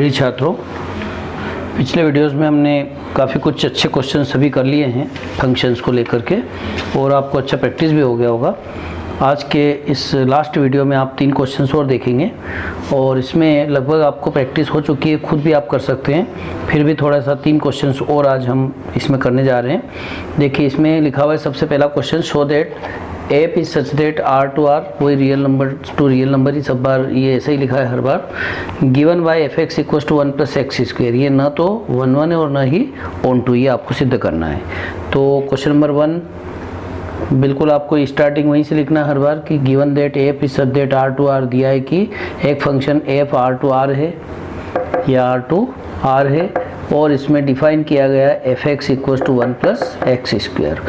प्रिय छात्रों, पिछले वीडियोस में हमने काफ़ी कुछ अच्छे क्वेश्चन सभी कर लिए हैं फंक्शंस को लेकर के, और आपको अच्छा प्रैक्टिस भी हो गया होगा। आज के इस लास्ट वीडियो में आप 3 क्वेश्चंस और देखेंगे और इसमें लगभग आपको प्रैक्टिस हो चुकी है, खुद भी आप कर सकते हैं। फिर भी थोड़ा सा 3 क्वेश्चंस और आज हम इसमें करने जा रहे हैं। देखिए, इसमें लिखा हुआ है सबसे पहला question, show that F is such that R to R, वही real number to real number ही सब बार ये ऐसे ही लिखा है हर बार, given by F X equal to 1 plus X square. ये ना तो 1 है और ना ही ऑन टू, ये आपको सिद्ध करना है। तो क्वेश्चन नंबर 1 बिल्कुल आपको स्टार्टिंग वहीं से लिखना है हर बार कि given that F is such that R to R, दिया है कि एक function F R to R है या आर टू आर है, और इसमें डिफाइन किया गया है F X equal to 1 plus X square.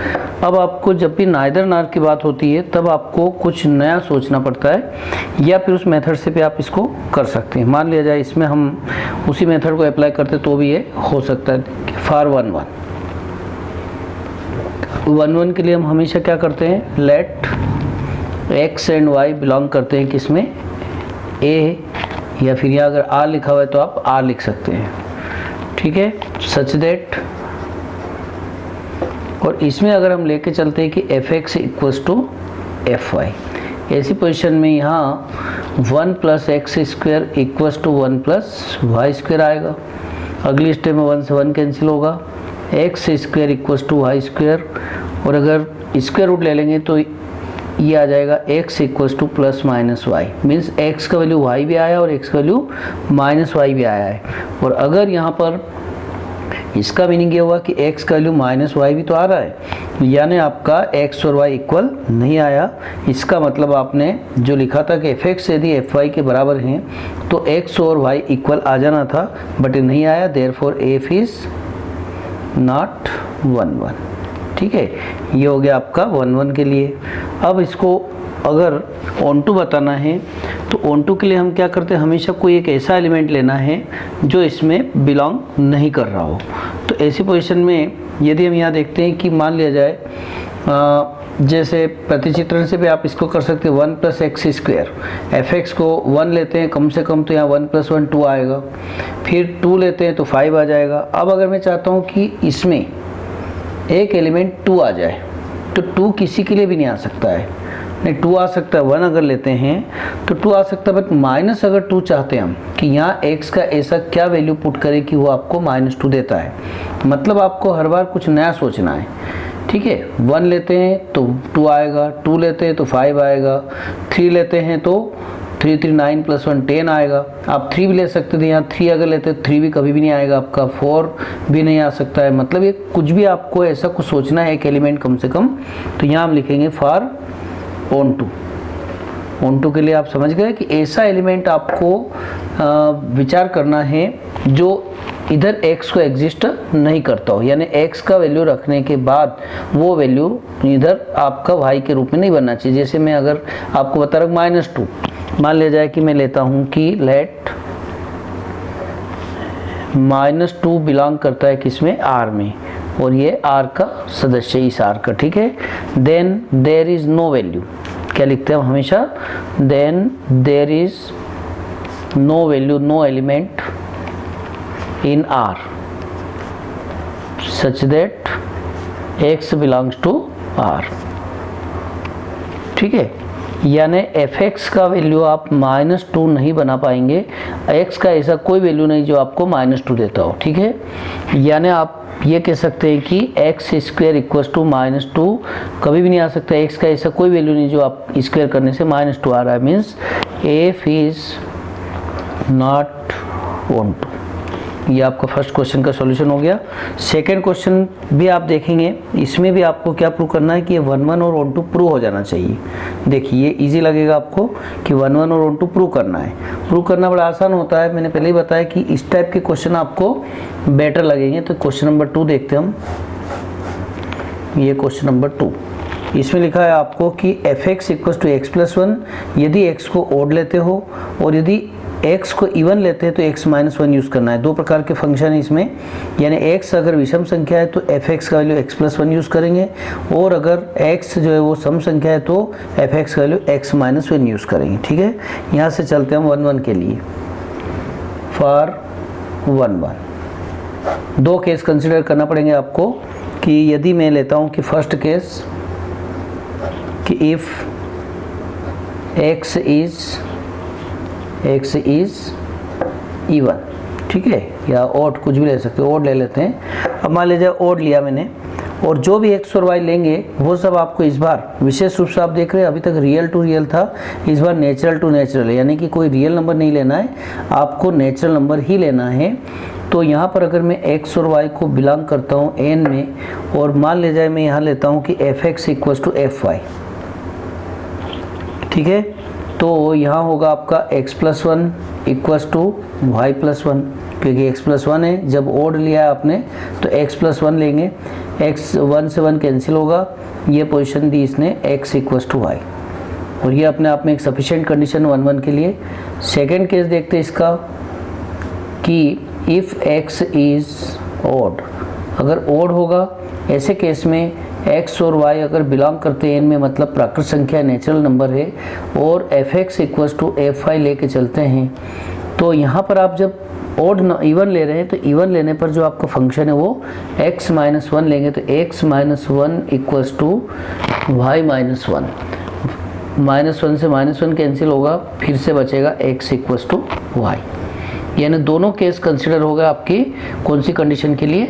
अब आपको जब भी नाइदर नार की बात होती है तब आपको कुछ नया सोचना पड़ता है, या फिर उस मेथड से भी आप इसको कर सकते हैं। मान लिया जाए इसमें हम उसी मेथड को अप्लाई करते तो भी ये हो सकता है। फॉर 1 के लिए हम हमेशा क्या करते हैं, let X and Y belong करते हैं किसमें, ए, या फिर यहाँ अगर आर लिखा हुआ है तो आप आर लिख सकते हैं, ठीक है, सच दैट। और इसमें अगर हम लेके चलते हैं कि F X equals to F Y, ऐसी पोजीशन में यहाँ 1 plus X square equals to 1 plus Y square आएगा। अगली स्टेप में 1 से 1 कैंसिल होगा, X square equals to Y square, और अगर स्क्वायर रूट ले लेंगे तो ये आ जाएगा x equals to plus minus Y, means x का वैल्यू y भी आया और x का वैल्यू माइनस वाई भी आया है। और अगर यहाँ पर इसका मीनिंग ये हुआ कि x का वैल्यू माइनस वाई भी तो आ रहा है, यानी आपका x और y इक्वल नहीं आया। इसका मतलब आपने जो लिखा था कि f(x) यदि fy के बराबर हैं तो x और y इक्वल आ जाना था, बट ये नहीं आया, देयरफॉर f इज नॉट 1 ठीक है। ये हो गया आपका 1 के लिए। अब इसको अगर ऑन टू बताना है तो ऑन टू के लिए हम क्या करते हैं, हमेशा कोई एक ऐसा एलिमेंट लेना है जो इसमें बिलोंग नहीं कर रहा हो। तो ऐसी पोजीशन में यदि हम यहाँ देखते हैं कि मान लिया जाए जैसे प्रतिचित्रण से भी आप इसको कर सकते हैं, 1 plus X square, F x को 1 लेते हैं कम से कम तो यहाँ 1 प्लस 1 2 आएगा, फिर 2 लेते हैं तो 5 आ जाएगा। अब अगर मैं चाहता हूँ कि इसमें एक एलिमेंट 2 आ जाए तो 2 किसी के लिए भी नहीं आ सकता है, नहीं 2 आ सकता है। 1 अगर लेते हैं तो 2 आ सकता है, बट माइनस अगर 2 चाहते हैं हम कि यहाँ x का ऐसा क्या वैल्यू पुट करें कि वो आपको -2 देता है। मतलब आपको हर बार कुछ नया सोचना है, ठीक है। 1 लेते हैं तो 2 आएगा, 2 लेते हैं तो 5 आएगा, 3 लेते हैं तो 3 3 9 प्लस 1 10 आएगा। आप 3 भी ले सकते थे, यहाँ 3 अगर लेते हैं 3 भी कभी भी नहीं आएगा आपका, 4 भी नहीं आ सकता है। मतलब ये कुछ भी आपको ऐसा कुछ सोचना है, एक एलिमेंट कम से कम। तो यहाँ हम लिखेंगे फॉर ऑन टू के लिए आप समझ गए कि ऐसा एलिमेंट आपको विचार करना है जो इधर x को एग्जिस्ट नहीं करता हो, यानी x का वैल्यू रखने के बाद वो वैल्यू इधर आपका y के रूप में नहीं बनना चाहिए। जैसे मैं अगर आपको बता रहा हूँ -2, मान लिया जाए कि मैं लेता हूँ कि लेट -2 बिलोंग करता है किसमें, R में, और ये R का सदस्य इस R का, ठीक है। Then there is no value, क्या लिखते हैं हम हमेशा, then there is no value, no element in R such that x belongs to R, ठीक है। यानी f(x) का वैल्यू आप -2 नहीं बना पाएंगे, x का ऐसा कोई वैल्यू नहीं जो आपको -2 देता हो, ठीक है। यानी आप ये कह सकते हैं कि एक्स स्क्वेयर इक्वल्स टू -2 कभी भी नहीं आ सकता, x का ऐसा कोई वैल्यू नहीं जो आप स्क्वेयर करने से -2 आ रहा है, means f is not onto. ये आपका फर्स्ट क्वेश्चन का सॉल्यूशन हो गया। सेकंड क्वेश्चन भी आप देखेंगे, इसमें भी आपको क्या प्रूव करना है कि ये 1 और ऑन टू प्रूव हो जाना चाहिए। देखिए ये इजी लगेगा आपको कि 1 और ऑन टू प्रूव करना है। प्रूव करना बड़ा आसान होता है, मैंने पहले ही बताया कि इस टाइप के क्वेश्चन आपको बेटर लगेंगे। तो क्वेश्चन नंबर 2 देखते हैं हम। ये क्वेश्चन नंबर 2, इसमें लिखा है आपको कि F X equals to X plus 1, यदि x को ओड लेते हो और यदि x को इवन लेते हैं तो x-1 यूज़ करना है। 2 प्रकार के फंक्शन है इसमें, यानी x अगर विषम संख्या है तो f(x) का वैल्यू x+1 यूज़ करेंगे, और अगर x जो है वो सम संख्या है तो f(x) का वैल्यू x-1 यूज़ करेंगे, ठीक है। यहाँ से चलते हैं हम 1 1 के लिए। फॉर 1 1। दो केस कंसिडर करना पड़ेंगे आपको कि यदि मैं लेता हूँ कि फर्स्ट केस कि इफ़ x इज़ इवन, ठीक है, या ओड कुछ भी ले सकते हो, ओड ले लेते हैं। अब मान लीजिए ओड लिया मैंने, और जो भी x और y लेंगे वो सब आपको इस बार विशेष रूप से आप देख रहे हैं अभी तक रियल टू रियल था, इस बार नेचुरल टू नेचुरल है, यानी कि कोई रियल नंबर नहीं लेना है, आपको नेचुरल नंबर ही लेना है। तो यहाँ पर अगर मैं x और y को बिलोंग करता हूँ n में, और मान ले जाए मैं यहाँ लेता हूँ कि fx इक्वल्स टू fy, ठीक है, तो यहाँ होगा आपका x+1 इक्वल्स टू y+1, क्योंकि x+1 है, जब ओड लिया है आपने तो x+1 लेंगे, x 1 से 1 कैंसिल होगा, ये पोजीशन दी इसने x इक्वल्स टू y, और ये अपने आप में एक सफिशिएंट कंडीशन 1 1 के लिए। सेकेंड केस देखते हैं इसका कि इफ़ x इज़ ओड, अगर ओड होगा ऐसे केस में x और y अगर बिलोंग करते हैं n में, मतलब प्राकृत संख्या नेचुरल नंबर है, और fx इक्वल्स टू fy लेके चलते हैं, तो यहाँ पर आप जब ओड इवन ले रहे हैं तो इवन लेने पर जो आपका फंक्शन है वो x माइनस 1 लेंगे, तो x minus 1 equals to y minus 1, minus 1 से माइनस 1 कैंसिल होगा, फिर से बचेगा x इक्वल्स टू y। यानी दोनों केस कंसिडर होगा आपकी कौन सी कंडीशन के लिए,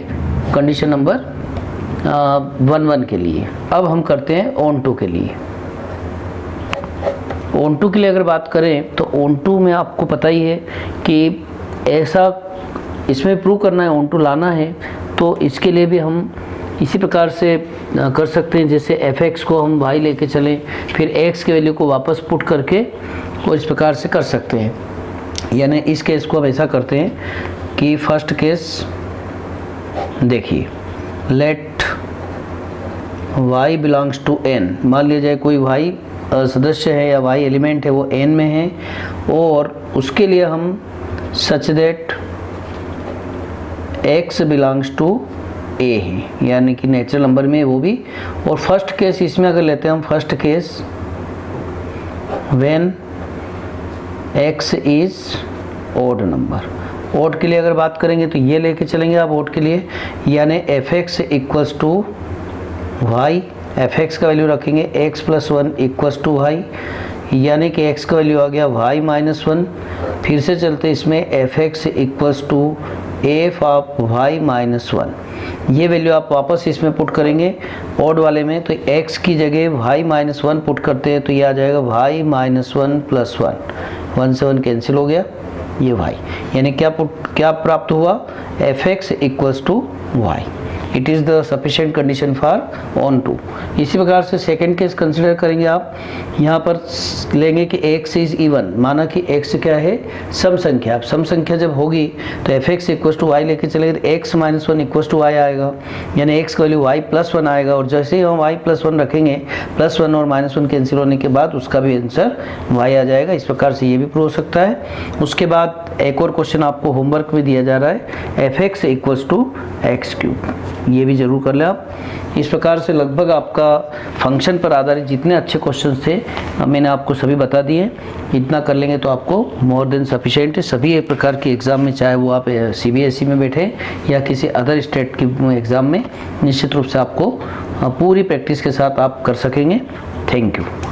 कंडीशन नंबर 1 1 के लिए। अब हम करते हैं ऑन टू के लिए। ऑन टू के लिए अगर बात करें तो ऑन टू में आपको पता ही है कि ऐसा इसमें प्रूव करना है, ऑन टू लाना है, तो इसके लिए भी हम इसी प्रकार से कर सकते हैं, जैसे fx को हम y लेके चलें, फिर x के वैल्यू को वापस पुट करके और इस प्रकार से कर सकते हैं। यानी इस केस को हम ऐसा करते हैं कि फर्स्ट केस देखिए, let y belongs to n, मान लिया जाए कोई y सदस्य है या y एलिमेंट है वो n में है, और उसके लिए हम such that x belongs to a है, यानी कि नेचुरल नंबर में वो भी। और फर्स्ट केस इसमें अगर लेते हैं हम, first case when x is odd number, odd के लिए अगर बात करेंगे तो ये लेके चलेंगे आप ओड के लिए, यानी fx equals to y, fx का वैल्यू रखेंगे x+1 इक्वल्स टू y, यानी कि x का वैल्यू आ गया y माइनस 1। फिर से चलते इसमें fx equals to f of y minus 1, ये वैल्यू आप वापस इसमें पुट करेंगे ओड वाले में, तो x की जगह y माइनस 1 पुट करते हैं, तो ये आ जाएगा y माइनस 1 प्लस 1, 1 से 1 कैंसिल हो गया, ये y, यानी क्या प्राप्त हुआ, fx equals to y। It is the sufficient condition for onto. इसी प्रकार से सेकेंड केस कंसिडर करेंगे आप, यहाँ पर लेंगे कि x इज इवन, माना कि x क्या है, सम संख्या। अब सम संख्या जब होगी तो fx इक्वल्स टू y लेके चलेंगे, तो x minus 1 equals to y आएगा, यानी x का वैल्यू y प्लस 1 आएगा, और जैसे ही हम y प्लस 1 रखेंगे, प्लस 1 और माइनस 1 कैंसिल होने के बाद उसका भी आंसर y आ जाएगा। इस प्रकार से ये भी प्रूव हो सकता है। उसके बाद एक और क्वेश्चन आपको होमवर्क में दिया जा रहा है, fx इक्वल्स टू x³, ये भी जरूर कर लें आप। इस प्रकार से लगभग आपका फंक्शन पर आधारित जितने अच्छे क्वेश्चंस थे मैंने आपको सभी बता दिए। इतना कर लेंगे तो आपको मोर देन सफिशिएंट है। सभी एक प्रकार की एग्ज़ाम में, चाहे वो आप CBSE में बैठे या किसी अदर स्टेट की एग्ज़ाम में, निश्चित रूप से आपको पूरी प्रैक्टिस के साथ आप कर सकेंगे। Thank you.